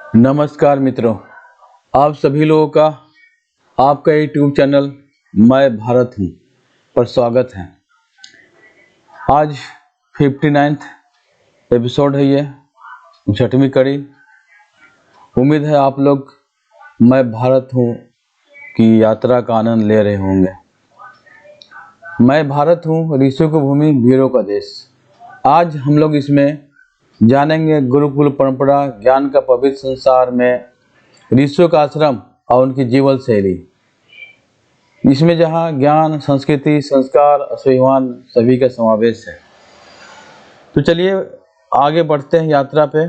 नमस्कार मित्रों, आप सभी लोगों का आपका यूट्यूब चैनल मैं भारत हूँ पर स्वागत है। आज 59th एपिसोड है, ये 6वीं कड़ी। उम्मीद है आप लोग मैं भारत हूँ की यात्रा का आनंद ले रहे होंगे। मैं भारत हूँ, ऋषियों की भूमि, वीरों का देश। आज हम लोग इसमें जानेंगे गुरुकुल परंपरा, ज्ञान का पवित्र संसार में ऋषियों का आश्रम और उनकी जीवन शैली। इसमें जहाँ ज्ञान, संस्कृति, संस्कार, स्वाभिमान सभी का समावेश है। तो चलिए आगे बढ़ते हैं यात्रा पे।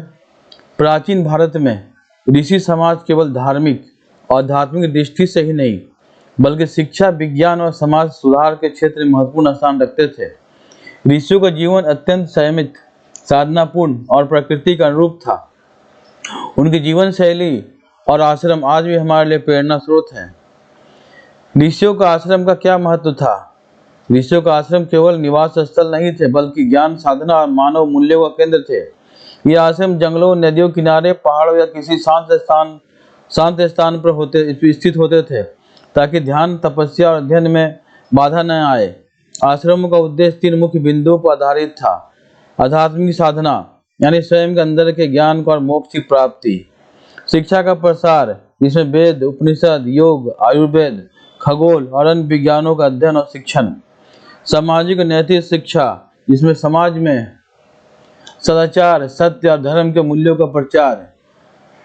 प्राचीन भारत में ऋषि समाज केवल धार्मिक और आध्यात्मिक दृष्टि से ही नहीं बल्कि शिक्षा, विज्ञान और समाज सुधार के क्षेत्र में महत्वपूर्ण स्थान रखते थे। ऋषियों का जीवन अत्यंत संयमित, साधनापूर्ण और प्रकृति का अनुरूप था। उनकी जीवन शैली और आश्रम आज भी हमारे लिए प्रेरणा स्रोत है। ऋषियों का आश्रम का क्या महत्व था? ऋषियों का आश्रम केवल निवास स्थल नहीं थे बल्कि ज्ञान, साधना और मानव मूल्यों का केंद्र थे। ये आश्रम जंगलों, नदियों किनारे, पहाड़ों या किसी शांत स्थान पर स्थित होते थे ताकि ध्यान, तपस्या और अध्ययन में बाधा न आए। आश्रमों का उद्देश्य 3 मुख्य बिंदुओं पर आधारित था। आध्यात्मिक साधना यानी स्वयं के अंदर के ज्ञान को और मोक्ष की प्राप्ति। शिक्षा का प्रसार जिसमें वेद, उपनिषद, योग, आयुर्वेद, खगोल और अन्य विज्ञानों का अध्ययन और शिक्षण। सामाजिक नैतिक शिक्षा जिसमें समाज में सदाचार, सत्य और धर्म के मूल्यों का प्रचार।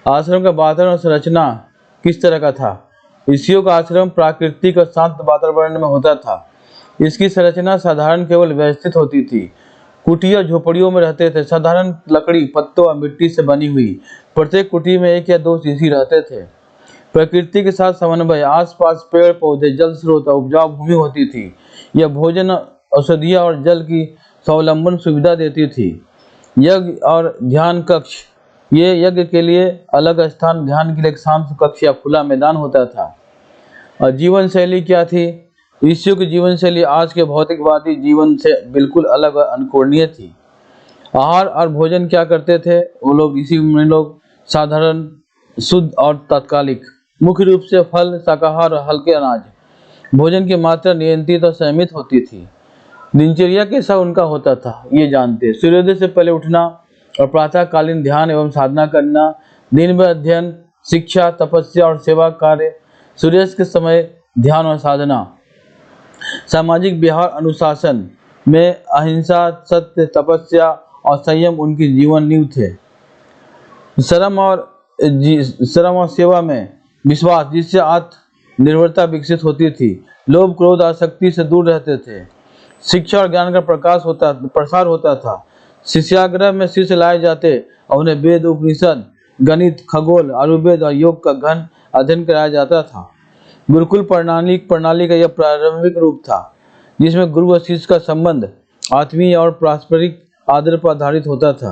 आश्रम का वातावरण और संरचना किस तरह का था? ऋषियों का आश्रम प्राकृतिक और शांत वातावरण में होता था। इसकी संरचना साधारण केवल व्यवस्थित होती थी। कुटिया झोपड़ियों में रहते थे, साधारण लकड़ी, पत्तों और मिट्टी से बनी हुई। प्रत्येक कुटी में 1 या 2 ऋषि रहते थे। प्रकृति के साथ समन्वय, आसपास पेड़ पौधे, जल स्रोत और उपजाऊ भूमि होती थी। यह भोजन, औषधियाँ और जल की स्वावलंबन सुविधा देती थी। यज्ञ और ध्यान कक्ष, ये यज्ञ के लिए अलग स्थान, ध्यान के लिए एक शांत कक्ष या खुला मैदान होता था। और जीवन शैली क्या थी? ऋषियों की जीवन शैली आज के भौतिकवादी जीवन से बिल्कुल अलग और अनुकरणीय थी। आहार और भोजन क्या करते थे वो लोग? ऋषि मुनि लोग साधारण, शुद्ध और तात्कालिक, मुख्य रूप से फल, शाकाहार और हल्के अनाज। भोजन की मात्रा नियंत्रित और सीमित होती थी। दिनचर्या कैसा उनका होता था ये जानते हैं। सूर्योदय से पहले उठना और प्रातःकालीन ध्यान एवं साधना करना। दिन भर अध्ययन, शिक्षा, तपस्या और सेवा कार्य। सूर्यास्त के समय ध्यान और साधना। सामाजिक व्यवहार, अनुशासन में अहिंसा, सत्य, तपस्या और संयम उनकी जीवन नींव थे। श्रम और सेवा में विश्वास जिससे आत्मनिर्भरता विकसित होती थी। लोभ, क्रोध, आसक्ति से दूर रहते थे। शिक्षा और ज्ञान का प्रसार होता था। शिष्याग्रह में शिष्य लाए जाते और उन्हें वेद, उपनिषद, गणित, खगोल, आयुर्वेद और योग का गहन अध्ययन कराया जाता था। गुरुकुल प्रणाली का यह प्रारंभिक रूप था जिसमें गुरु व शिष्य का संबंध आत्मीय और पारस्परिक आदर पर आधारित होता था।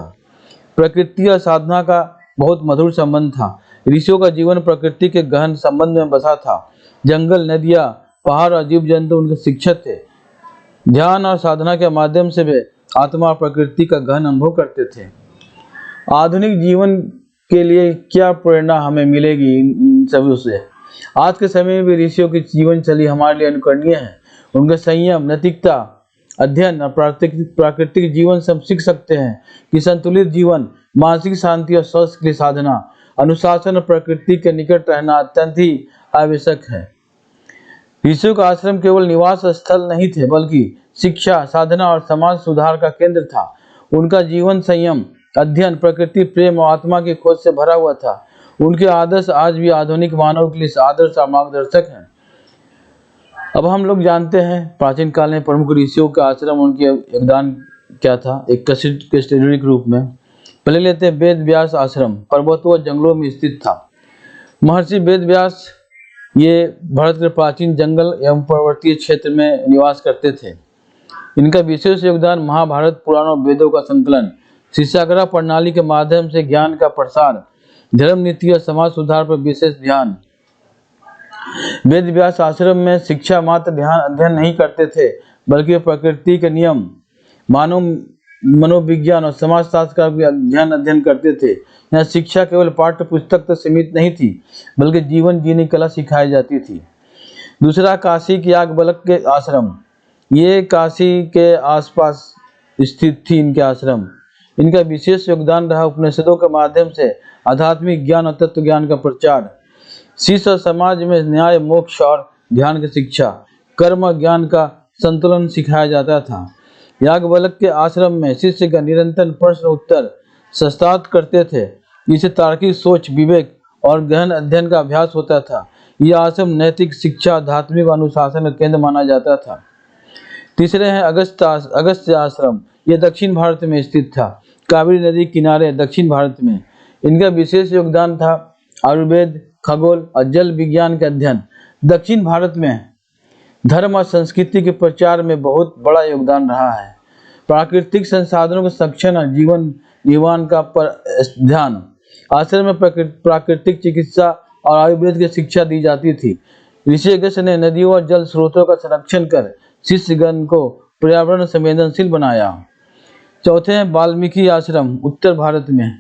प्रकृति और साधना का बहुत मधुर संबंध था। ऋषियों का जीवन प्रकृति के गहन संबंध में बसा था। जंगल, नदियाँ, पहाड़ और जीव जंतु उनके शिक्षक थे। ध्यान और साधना के माध्यम से वे आत्मा और प्रकृति का गहन अनुभव करते थे। आधुनिक जीवन के लिए क्या प्रेरणा हमें मिलेगी इन सभी से? आज के समय में भी ऋषियों की जीवन शैली हमारे लिए अनुकरणीय है। उनका संयम, नैतिकता, अध्ययन और प्राकृतिक जीवन से हम सीख सकते हैं कि संतुलित जीवन, मानसिक शांति और स्वास्थ्य के लिए साधना, अनुशासन और प्रकृति के निकट रहना अत्यंत ही आवश्यक है। ऋषियों का आश्रम केवल निवास स्थल नहीं थे बल्कि शिक्षा, साधना और समाज सुधार का केंद्र था। उनका जीवन संयम, अध्ययन, प्रकृति प्रेम और आत्मा की खोज से भरा हुआ था। उनके आदर्श आज भी आधुनिक मानव के लिए आदर्श और मार्गदर्शक हैं। अब हम लोग जानते हैं प्राचीन काल में प्रमुख ऋषियों का आश्रम, उनके योगदान क्या था एक कैस्टेडोनिक रूप में। पहले लेते हैं वेद व्यास आश्रम। पर्वतों और जंगलों में स्थित था। महर्षि वेद व्यास ये भारत के प्राचीन जंगल एवं पर्वतीय क्षेत्र में निवास करते थे। इनका विशेष योगदान महाभारत, पुराणों, वेदों का संकलन, शिष्याग्रह प्रणाली के माध्यम से ज्ञान का प्रसार, धर्म नीति और समाज सुधार पर विशेष ध्यान। वेद व्यास आश्रम में शिक्षा मात्र ध्यान अध्ययन नहीं करते थे बल्कि प्रकृति के नियम, मानव मनोविज्ञान और समाजशास्त्र का भी अध्ययन करते थे। यहाँ शिक्षा केवल पाठ्य पुस्तक तक सीमित नहीं थी, बल्कि जीवन जीने की कला सिखाई जाती थी। दूसरा, काशी के याज्ञवल्क्य के आश्रम। ये काशी के आसपास स्थित थी इनके आश्रम। इनका विशेष योगदान रहा उपनिषदों के माध्यम से आध्यात्मिक ज्ञान और तत्व ज्ञान का प्रचार। शिष्य और समाज में न्याय, मोक्ष और ध्यान की शिक्षा, कर्म ज्ञान का संतुलन सिखाया जाता था। याज्ञवल्क्य के आश्रम में शिष्य का निरंतर प्रश्न उत्तर शास्त्रार्थ करते थे, जिससे तार्किक सोच, विवेक और गहन अध्ययन का अभ्यास होता था। यह आश्रम नैतिक शिक्षा, आध्यात्मिक अनुशासन का केंद्र माना जाता था। तीसरे हैं अगस्त्य आश्रम। यह दक्षिण भारत में स्थित था, कावेरी नदी किनारे दक्षिण भारत में। इनका विशेष योगदान था आयुर्वेद, खगोल और जल विज्ञान के अध्ययन। दक्षिण भारत में धर्म और संस्कृति के प्रचार में बहुत बड़ा योगदान रहा है। प्राकृतिक संसाधनों के संरक्षण और जीवन निर्वाह का ध्यान। आश्रम में प्राकृतिक चिकित्सा और आयुर्वेद की शिक्षा दी जाती थी। ऋषि अगस्त्य ने नदियों और जल स्रोतों का संरक्षण कर शिष्यगण को पर्यावरण संवेदनशील बनाया। चौथे हैं वाल्मीकि आश्रम। उत्तर भारत में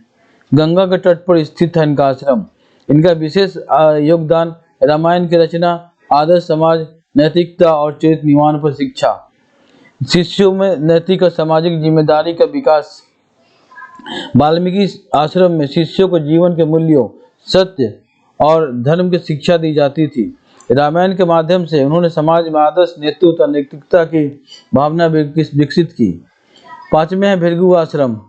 गंगा के तट पर स्थित है इनका आश्रम। इनका विशेष योगदान रामायण की रचना, आदर्श समाज, नैतिकता और चरित्र निर्माण पर शिक्षा। शिष्यों में नैतिक और सामाजिक जिम्मेदारी का विकास। वाल्मीकि आश्रम में शिष्यों को जीवन के मूल्यों, सत्य और धर्म की शिक्षा दी जाती थी। रामायण के माध्यम से उन्होंने समाज में आदर्श, नेतृत्व और नैतिकता की भावना विकसित की। पांचवें है भृगु आश्रम।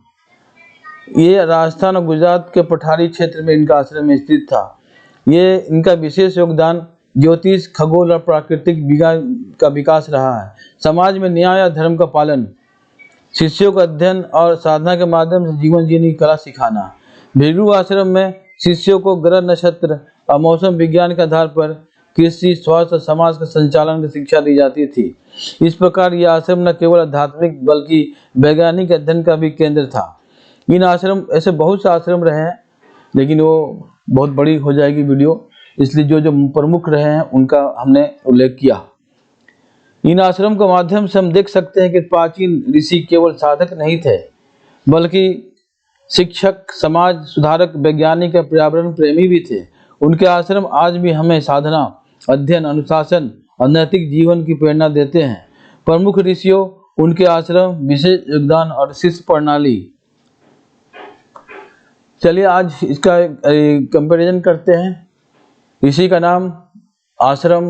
ये राजस्थान और गुजरात के पठारी क्षेत्र में इनका आश्रम स्थित था। ये इनका विशेष योगदान ज्योतिष, खगोल और प्राकृतिक विज्ञान का विकास रहा है। समाज में न्याय और धर्म का पालन, शिष्यों का अध्ययन और साधना के माध्यम से जीवन जीने की कला सिखाना। भृगु आश्रम में शिष्यों को ग्रह, नक्षत्र और मौसम विज्ञान के आधार पर कृषि, स्वास्थ्य और समाज के संचालन की शिक्षा दी जाती थी। इस प्रकार यह आश्रम न केवल आध्यात्मिक बल्कि वैज्ञानिक अध्ययन का भी केंद्र था। इन आश्रम, ऐसे बहुत से आश्रम रहे हैं, लेकिन वो बहुत बड़ी हो जाएगी वीडियो, इसलिए जो जो प्रमुख रहे हैं उनका हमने उल्लेख किया। इन आश्रम के माध्यम से हम देख सकते हैं कि प्राचीन ऋषि केवल साधक नहीं थे, बल्कि शिक्षक, समाज सुधारक, वैज्ञानिक और पर्यावरण प्रेमी भी थे। उनके आश्रम आज भी हमें साधना, अध्ययन, अनुशासन और नैतिक जीवन की प्रेरणा देते हैं। प्रमुख ऋषियों, उनके आश्रम, विशेष योगदान और शिष्य प्रणाली। चलिए आज इसका कंपैरिजन करते हैं। ऋषि का नाम, आश्रम,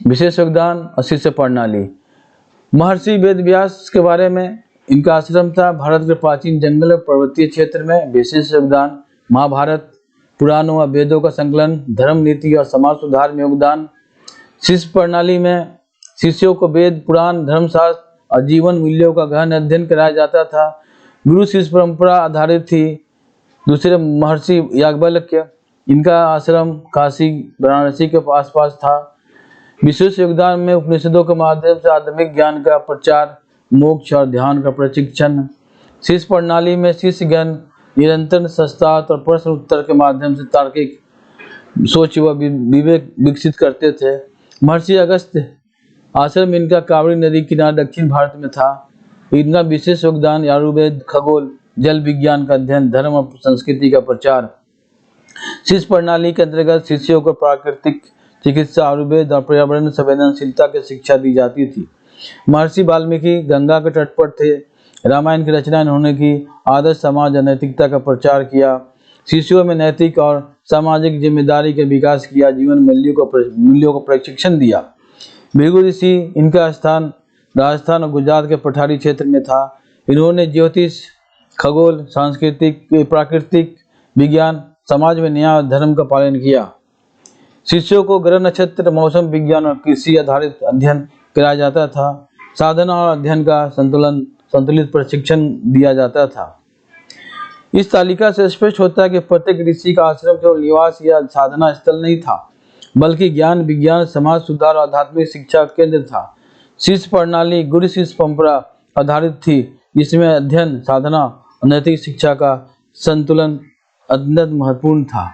विशेष योगदान और शिष्य प्रणाली। महर्षि वेदव्यास के बारे में, इनका आश्रम था भारत के प्राचीन जंगल और पर्वतीय क्षेत्र में। विशेष योगदान महाभारत, पुराणों व वेदों का संकलन, धर्म, नीति और समाज सुधार में योगदान। शिष्य प्रणाली में शिष्यों को वेद, पुराण, धर्मशास्त्र और जीवन मूल्यों का गहन अध्ययन कराया जाता था। गुरु शिष्य परंपरा आधारित थी। दूसरे महर्षि याज्ञवल्क्य, इनका आश्रम काशी, वाराणसी के आसपास था। विशेष योगदान में उपनिषदों के माध्यम से आध्यात्मिक ज्ञान का प्रचार, मोक्ष और ध्यान का प्रशिक्षण। शिष्य प्रणाली में शिष्यगण निरंतर शास्त्रार्थ और प्रश्न उत्तर के माध्यम से तार्किक सोच व विवेक विकसित करते थे। महर्षि अगस्त्य आश्रम, इनका कावेरी नदी किनारे दक्षिण भारत में था। इनका विशेष योगदान आयुर्वेद, खगोल, जल विज्ञान का अध्ययन, धर्म और संस्कृति का प्रचार। शिष्य प्रणाली के अंतर्गत शिष्यों को प्राकृतिक चिकित्सा, आयुर्वेद और पर्यावरण संवेदनशीलता की शिक्षा दी जाती थी। महर्षि वाल्मीकि गंगा के तट पर थे। रामायण की रचना इन्होंने की। आदर्श समाज और नैतिकता का प्रचार किया। शिष्यों में नैतिक और सामाजिक जिम्मेदारी का विकास किया। जीवन मूल्यों को प्रशिक्षण दिया। भृगु ऋषि, इनका स्थान राजस्थान और गुजरात के पठारी क्षेत्र में था। इन्होंने ज्योतिष, खगोल, सांस्कृतिक, प्राकृतिक विज्ञान, समाज में न्याय और धर्म का पालन किया। शिष्यों को ग्रह, नक्षत्र, मौसम विज्ञान और कृषि आधारित अध्ययन कराया जाता था। साधना और अध्ययन का संतुलित प्रशिक्षण दिया जाता था। इस तालिका से स्पष्ट होता है कि प्रत्येक ऋषि का आश्रम केवल निवास या साधना स्थल नहीं था, बल्कि ज्ञान, विज्ञान, समाज सुधार और आध्यात्मिक शिक्षा केंद्र था। शिष्य प्रणाली गुरु शिष्य परंपरा आधारित थी, जिसमें अध्ययन, साधना और नैतिक शिक्षा का संतुलन अत्यंत महत्वपूर्ण था।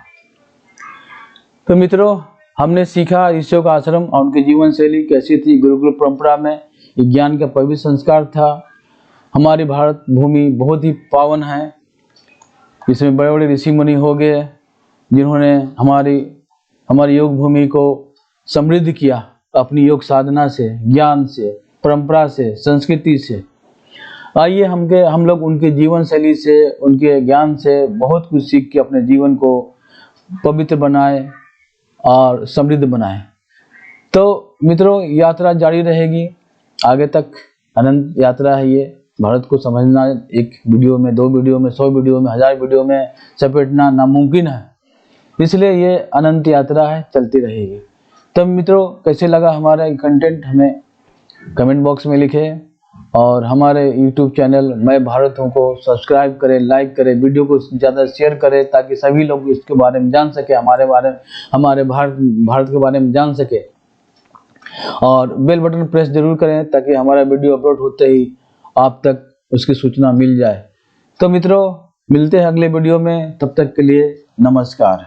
तो मित्रों, हमने सीखा ऋषियों का आश्रम और उनकी जीवन शैली कैसी थी। गुरुकुल परंपरा में ज्ञान का पवित्र संस्कार था। हमारी भारत भूमि बहुत ही पावन है। इसमें बड़े बड़े ऋषि मुनि हो गए जिन्होंने हमारी योग भूमि को समृद्ध किया अपनी योग साधना से, ज्ञान से, परंपरा से, संस्कृति से। आइए हम लोग उनके जीवन शैली से, उनके ज्ञान से बहुत कुछ सीख के अपने जीवन को पवित्र बनाए और समृद्ध बनाए। तो मित्रों, यात्रा जारी रहेगी आगे तक। अनंत यात्रा है ये। भारत को समझना एक वीडियो में, 2 वीडियो में, 100 वीडियो में, 1000 वीडियो में समेटना नामुमकिन है। इसलिए ये अनंत यात्रा है, चलती रहेगी। तब मित्रों, कैसे लगा हमारा कंटेंट हमें कमेंट बॉक्स में लिखें और हमारे YouTube चैनल मैं भारत हूँ को सब्सक्राइब करें, लाइक करें, वीडियो को ज़्यादा शेयर करें ताकि सभी लोग इसके बारे में जान सके, हमारे भारत के बारे में जान सके। और बेल बटन प्रेस जरूर करें ताकि हमारा वीडियो अपलोड होते ही आप तक उसकी सूचना मिल जाए। तो मित्रों, मिलते हैं अगले वीडियो में, तब तक के लिए नमस्कार।